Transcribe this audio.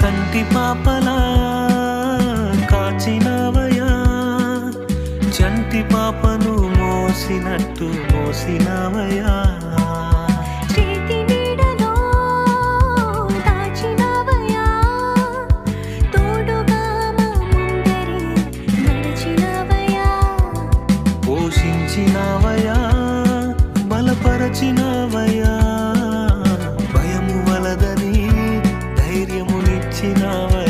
కంటి పాపలా కాచినవయా, చంటి పాపను మోసినట్టు మోసినవయా. పోషించినవయా, బలపరచినవయా, భయము వలదని ధైర్యమునిచ్చినవయా.